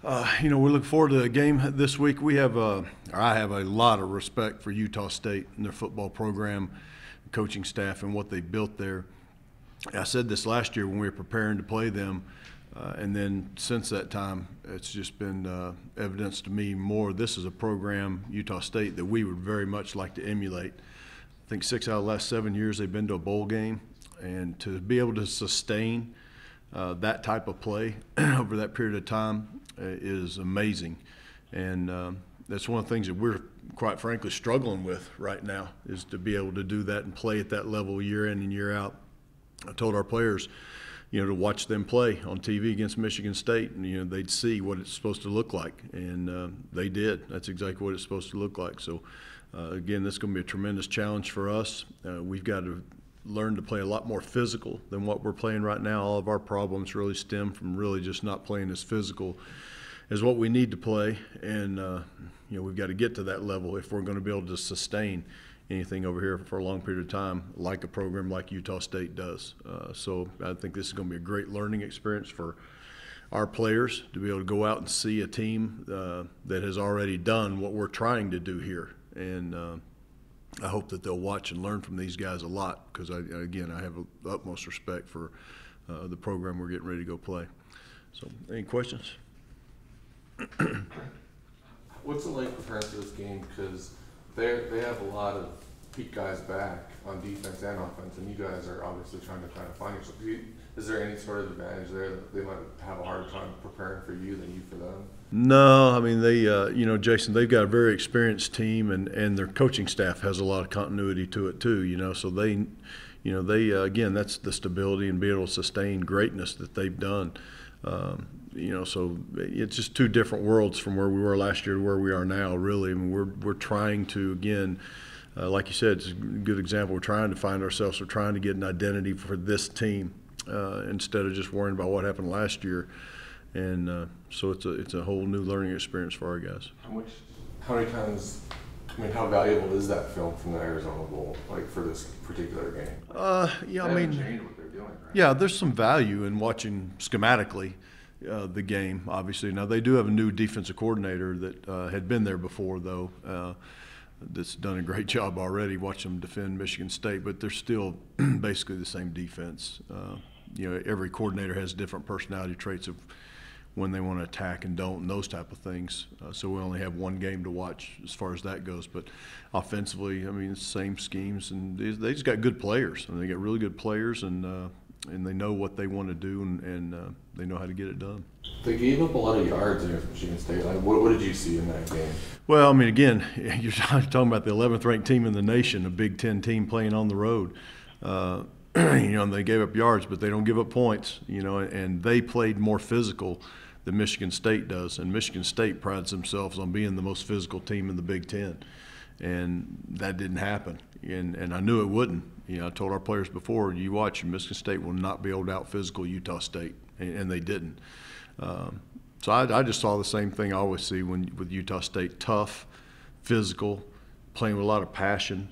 We look forward to the game this week. I have a lot of respect for Utah State and their football program, coaching staff, and what they built there. I said this last year when we were preparing to play them, and then since that time, it's just been evidence to me more. This is a program, Utah State, that we would very much like to emulate. I think 6 out of the last 7 years they've been to a bowl game, and to be able to sustain that type of play over that period of time is amazing. And that's one of the things that we're, quite frankly, struggling with right now, is to be able to do that and play at that level year in and year out. I told our players, to watch them play on TV against Michigan State, and they'd see what it's supposed to look like, and they did. That's exactly what it's supposed to look like. So again, this is going to be a tremendous challenge for us. We've got to learn to play a lot more physical than what we're playing right now. All of our problems really stem from really just not playing as physical as what we need to play, and we've got to get to that level if we're going to be able to sustain anything over here for a long period of time, like a program like Utah State does. So I think this is going to be a great learning experience for our players to be able to go out and see a team that has already done what we're trying to do here. And I hope that they'll watch and learn from these guys a lot, because, I have the utmost respect for the program we're getting ready to go play. So any questions? What's it like preparing for this game? Because they have a lot of peak guys back on defense and offense, and you guys are obviously trying to find yourself. Is there any sort of advantage there that they might have a harder time preparing for you than you for them? No, I mean, they, Jason, they've got a very experienced team, and their coaching staff has a lot of continuity to it too. So they, again, that's the stability and be able to sustain greatness that they've done. So it's just two different worlds from where we were last year to where we are now, really. I mean, we're trying to, again, like you said, it's a good example. We're trying to find ourselves. We're trying to get an identity for this team instead of just worrying about what happened last year. And so it's a whole new learning experience for our guys. How many times? I mean, how valuable is that film from the Arizona Bowl, like for this particular game? They haven't changed what they're doing, right? Yeah, there's some value in watching schematically the game. Obviously, now they do have a new defensive coordinator that had been there before, though. That's done a great job already. Watch them defend Michigan State, but they're still basically the same defense. Every coordinator has different personality traits of when they want to attack and don't, and those type of things. So we only have one game to watch as far as that goes. But offensively, I mean, it's the same schemes, and they just got good players. I mean, they got really good players, and they know what they want to do, and they know how to get it done. They gave up a lot of yards against Michigan State. Like, what did you see in that game? Well, I mean, again, you're talking about the 11th ranked team in the nation, a Big Ten team playing on the road. And they gave up yards, but they don't give up points, and they played more physical than Michigan State does. And Michigan State prides themselves on being the most physical team in the Big Ten. And that didn't happen. And I knew it wouldn't. I told our players before, you watch, Michigan State will not be able to out-physical Utah State, and they didn't. So I just saw the same thing I always see with Utah State: tough, physical, playing with a lot of passion.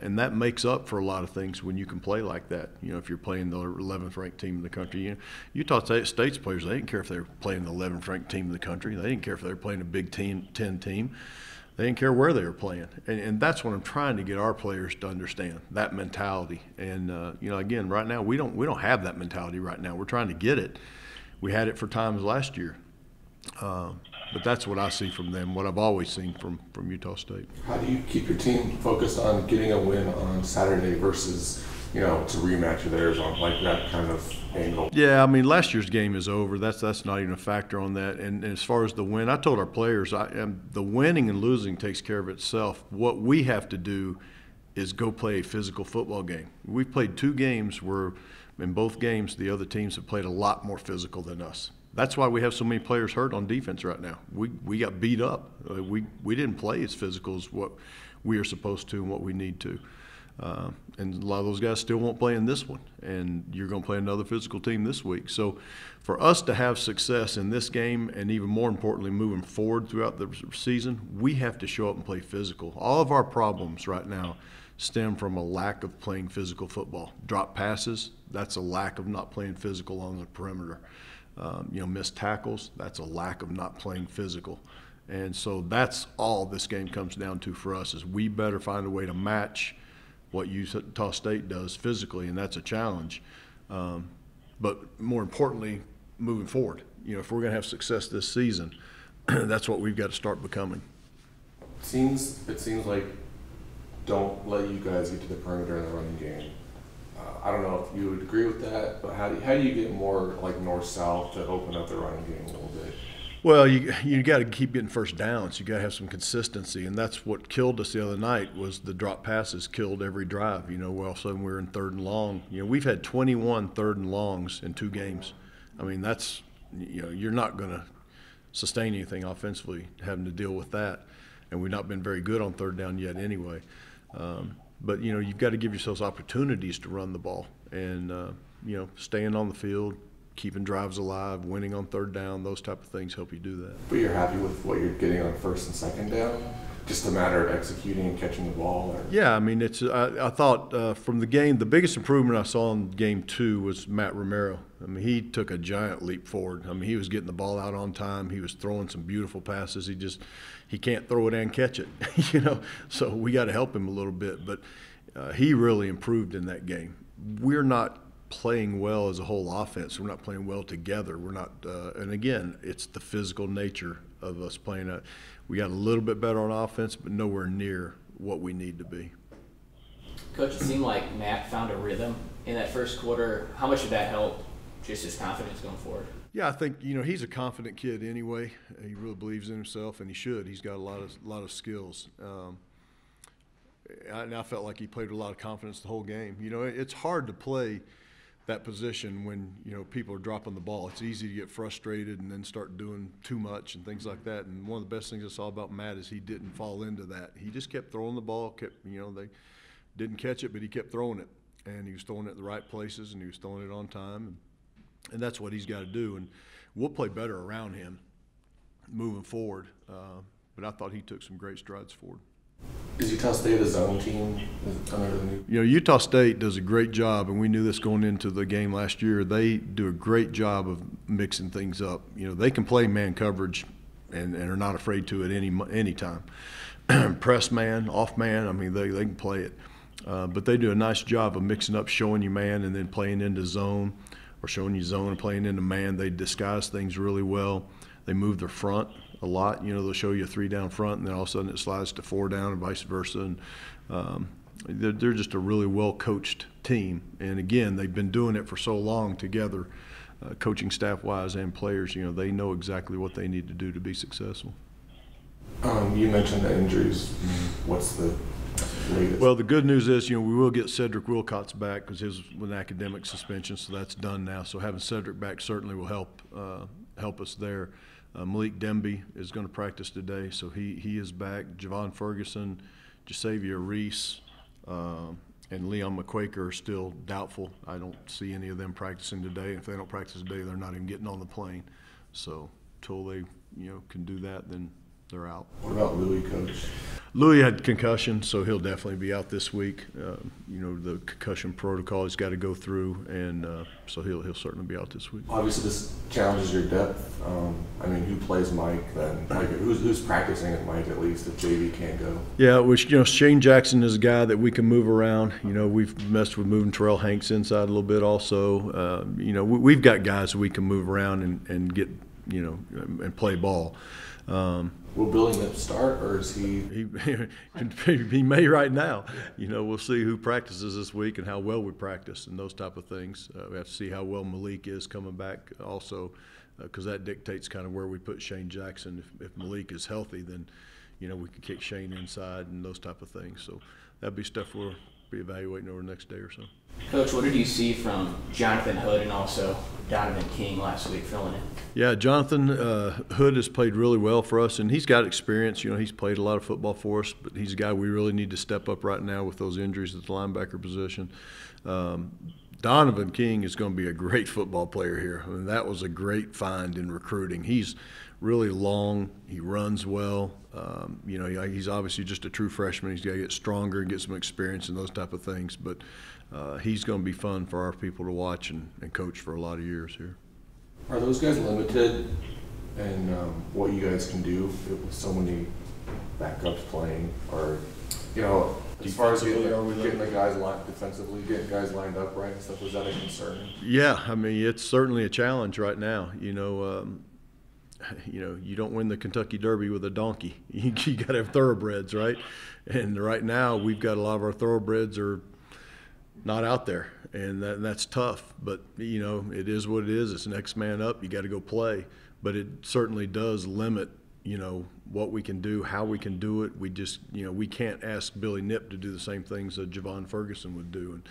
And that makes up for a lot of things when you can play like that. If you're playing the 11th ranked team in the country, Utah State's players, they didn't care if they were playing the 11th ranked team in the country. They didn't care if they were playing a Big Ten team. They didn't care where they were playing. And that's what I'm trying to get our players to understand, that mentality. And, again, right now we don't have that mentality right now. We're trying to get it. We had it for times last year. But that's what I see from them, what I've always seen from Utah State. How do you keep your team focused on getting a win on Saturday versus, to rematch with Arizona, like that kind of angle? Yeah, I mean, last year's game is over. That's not even a factor on that. And as far as the win, I told our players, the winning and losing takes care of itself. What we have to do is go play a physical football game. We've played 2 games where in both games the other teams have played a lot more physical than us. That's why we have so many players hurt on defense right now. We got beat up. We didn't play as physical as what we are supposed to and what we need to. And a lot of those guys still won't play in this one. And you're going to play another physical team this week. So for us to have success in this game, and even more importantly moving forward throughout the season, we have to show up and play physical. All of our problems right now stem from a lack of playing physical football. Drop passes, that's a lack of not playing physical on the perimeter. missed tackles. That's a lack of not playing physical. And so that's all this game comes down to for us is we better find a way to match what Utah State does physically, and that's a challenge. But more importantly, moving forward, if we're going to have success this season, that's what we've got to start becoming. It seems like don't let you guys get to the perimeter in the running game. I don't know if you would agree with that, but how do you get more like north-south to open up the running game a little bit? Well, you got to keep getting first downs. You got to have some consistency, and that's what killed us the other night. Was the drop passes killed every drive. All of a sudden we're in 3rd and long. We've had 21 3rd and longs in 2 games. I mean, that's you're not going to sustain anything offensively having to deal with that, and we've not been very good on 3rd down yet anyway. But you've got to give yourselves opportunities to run the ball, and staying on the field, keeping drives alive, winning on 3rd down, those type of things help you do that. But you're happy with what you're getting on 1st and 2nd down? Just a matter of executing and catching the ball? Or? Yeah, I mean, I thought from the game, the biggest improvement I saw in game 2 was Matt Romero. I mean, he took a giant leap forward. I mean, he was getting the ball out on time. He was throwing some beautiful passes. He can't throw it and catch it, So we got to help him a little bit. But he really improved in that game. We're not playing well as a whole offense. We're not playing well together. We're not, and again, it's the physical nature of us playing. We got a little bit better on offense, but nowhere near what we need to be. Coach, it seemed like Matt found a rhythm in that first quarter. How much did that help just his confidence going forward? Yeah, I think he's a confident kid anyway. He really believes in himself, and he should. He's got a lot of skills. I felt like he played with a lot of confidence the whole game. It's hard to play that position when people are dropping the ball. It's easy to get frustrated and then start doing too much and things like that. And one of the best things I saw about Matt is he didn't fall into that. He just kept throwing the ball. They didn't catch it, but he kept throwing it, and he was throwing it in the right places, and he was throwing it on time, and that's what he's got to do. And we'll play better around him moving forward. But I thought he took some great strides forward. Is Utah State a zone team? Utah State does a great job, and we knew this going into the game last year. They do a great job of mixing things up. They can play man coverage and are not afraid to at any time. Press man, off man, I mean, they can play it. But they do a nice job of mixing up, showing you man and then playing into zone, or showing you zone and playing into man. They disguise things really well. They move their front a lot. They'll show you a 3 down front, and then all of a sudden it slides to 4 down and vice versa. And they're just a really well-coached team. And again, they've been doing it for so long together, coaching staff-wise and players. They know exactly what they need to do to be successful. You mentioned the injuries. What's the latest? Well, the good news is, we will get Cedric Wilcox back because his was an academic suspension, so that's done now. So having Cedric back certainly will help us there. Malik Demby is going to practice today, so he is back. Javon Ferguson, Jasavier Reese, and Leon McQuaker are still doubtful. I don't see any of them practicing today. If they don't practice today, they're not even getting on the plane. So until they can do that, then they're out. What about Louis, Coach? Louis had concussion, so he'll definitely be out this week. The concussion protocol he's got to go through, and so he'll certainly be out this week. Obviously, this challenges your depth. Who plays Mike then? Who's practicing at Mike at least if JV can't go? Yeah, which Shane Jackson is a guy that we can move around. We've messed with moving Terrell Hanks inside a little bit also. We've got guys we can move around and get and play ball. Will Billy Knipp start, or is he? He may right now. We'll see who practices this week and how well we practice and those type of things. We have to see how well Malik is coming back also, because that dictates kind of where we put Shane Jackson. If Malik is healthy, then we can kick Shane inside and those type of things. So that'd be stuff we'll be evaluating over the next day or so. Coach, what did you see from Jonathan Hood and also Donovan King last week filling in? Yeah, Jonathan Hood has played really well for us, and he's got experience. He's played a lot of football for us, but he's a guy we really need to step up right now with those injuries at the linebacker position. Donovan King is going to be a great football player here. I mean, that was a great find in recruiting. He's really long. He runs well. He's obviously just a true freshman. He's got to get stronger and get some experience and those type of things. But he's going to be fun for our people to watch and coach for a lot of years here. Are those guys limited in what you guys can do with so many backups playing, or as far as getting the guys defensively, getting guys lined up right and stuff? Was that a concern? Yeah, I mean, it's certainly a challenge right now. You don't win the Kentucky Derby with a donkey. You got to have thoroughbreds, right? And right now, we've got a lot of our thoroughbreds are not out there, and that's tough. But it is what it is. It's next man up. You got to go play. But it certainly does limit what we can do, how we can do it. We just we can't ask Billy Knipp to do the same things that Javon Ferguson would do,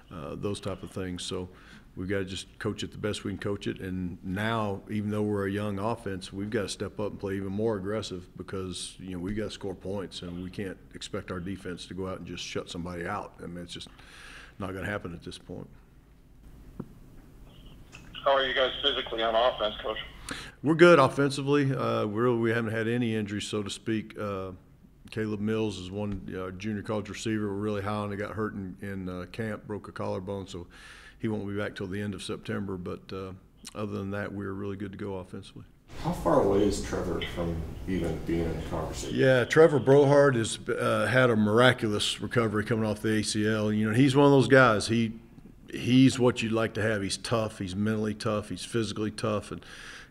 and those type of things. So we've got to just coach it the best we can coach it. And now, even though we're a young offense, we've got to step up and play even more aggressive, because we've got to score points, and we can't expect our defense to go out and just shut somebody out. I mean, it's just not going to happen at this point. How are you guys physically on offense, Coach? We're good offensively. We haven't had any injuries, so to speak. Caleb Mills is one junior college receiver. We're really high on. He got hurt in camp, broke a collarbone, so he won't be back till the end of September. But other than that, we're really good to go offensively. How far away is Trevor from even being in the conversation? Yeah, Trevor Brohard has had a miraculous recovery coming off the ACL. He's one of those guys. He's what you'd like to have. He's tough. He's mentally tough. He's physically tough, and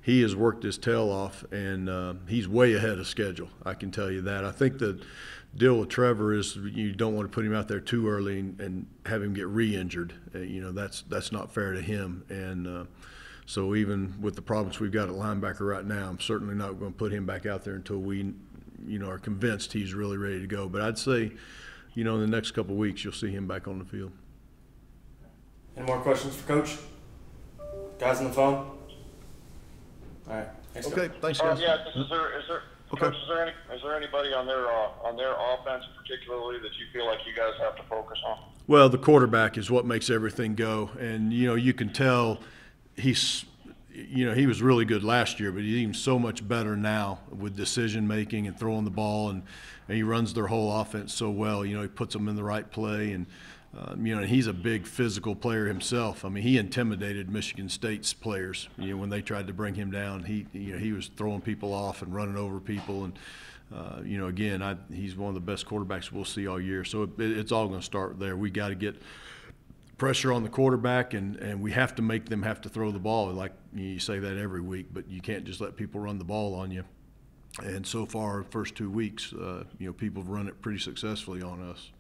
he has worked his tail off, and he's way ahead of schedule. I can tell you that. I think the deal with Trevor is you don't want to put him out there too early and have him get re-injured. That's not fair to him. And so even with the problems we've got at linebacker right now, I'm certainly not going to put him back out there until we, are convinced he's really ready to go. But I'd say, in the next couple of weeks, you'll see him back on the field. Any more questions for Coach? Guys on the phone? All right. Thanks, Okay, Coach. thanks, guys. Yeah, is there Okay. Coach, is there anybody on their offense particularly that you feel like you guys have to focus on? Well, the quarterback is what makes everything go, and you can tell he was really good last year, but he's even so much better now with decision making and throwing the ball, and he runs their whole offense so well. He puts them in the right play, and and he's a big physical player himself. I mean, he intimidated Michigan State's players. When they tried to bring him down, he was throwing people off and running over people, and again, he's one of the best quarterbacks we'll see all year. So it's all going to start there. We got to get pressure on the quarterback, and we have to make them have to throw the ball. Like you say that every week, but you can't just let people run the ball on you. And so far, the first 2 weeks, people have run it pretty successfully on us.